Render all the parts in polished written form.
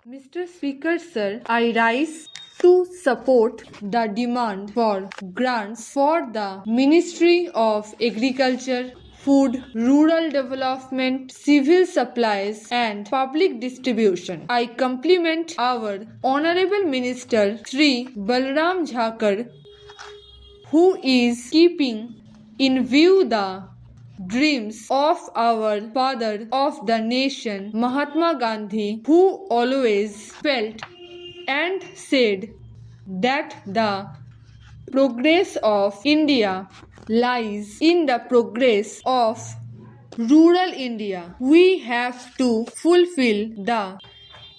Mr. Speaker, sir, I rise to support the demand for grants for the Ministry of Agriculture, Food, Rural Development, Civil Supplies and Public Distribution. I compliment our Honorable Minister Sri Balram Jhakar, who is keeping in view the dreams of our father of the nation, Mahatma Gandhi, who always felt and said that the progress of India lies in the progress of rural India. We have to fulfill the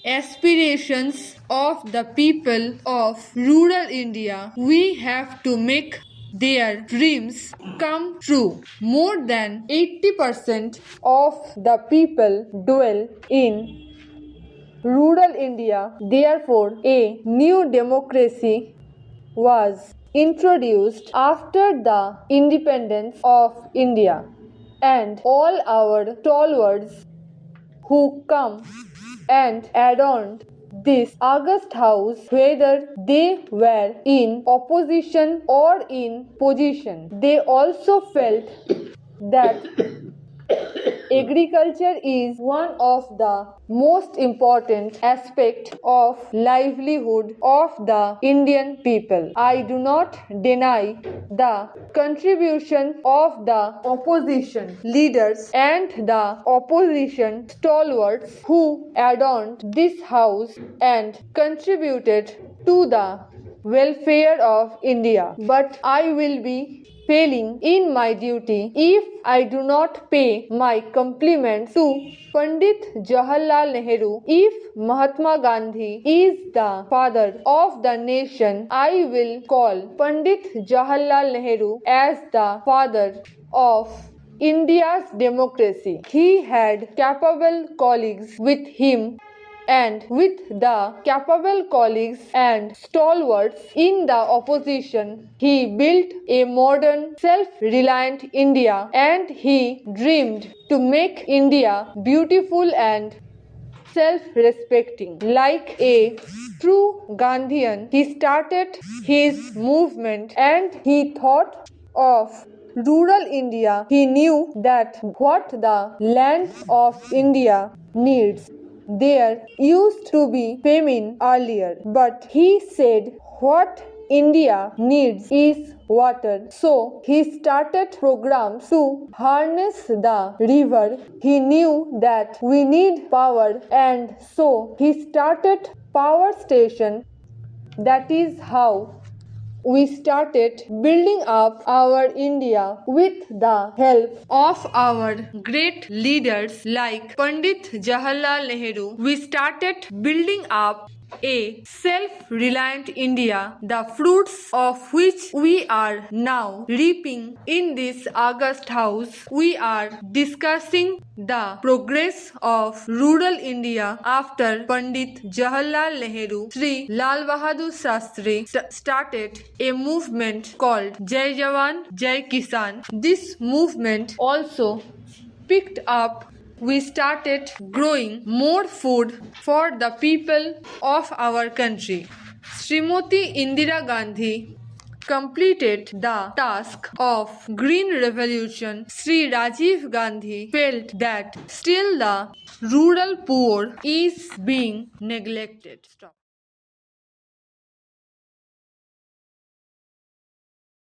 aspirations of the people of rural India. We have to make their dreams come true. More than 80% of the people dwell in rural India. Therefore, a new democracy was introduced after the independence of India, and all our stalwarts who come and adorned this august house, whether they were in opposition or in position, they also felt that agriculture is one of the most important aspects of livelihood of the Indian people. I do not deny the contribution of the opposition leaders and the opposition stalwarts who adorned this house and contributed to the welfare of India, but I will be failing in my duty if I do not pay my compliments to Pandit Jawaharlal Nehru. If Mahatma Gandhi is the father of the nation, I will call Pandit Jawaharlal Nehru as the father of India's democracy. He had capable colleagues with him, and with the capable colleagues and stalwarts in the opposition, he built a modern, self-reliant India, and he dreamed to make India beautiful and self-respecting. Like a true Gandhian, he started his movement and he thought of rural India. He knew that what the land of India needs. There used to be famine earlier, but he said what India needs is water. So he started programs to harness the river. He knew that we need power, and so he started power station. That is how we started building up our India with the help of our great leaders like Pandit Jawaharlal Nehru. We started building up a self-reliant India, the fruits of which we are now reaping in this august house. We are discussing the progress of rural India after Pandit Jawaharlal Nehru. Sri Lal Bahadur Shastri started a movement called Jai Jawan, Jai Kisan. This movement also picked up. We started growing more food for the people of our country. Srimati Indira Gandhi completed the task of Green Revolution. Sri Rajiv Gandhi felt that still the rural poor is being neglected. Stop.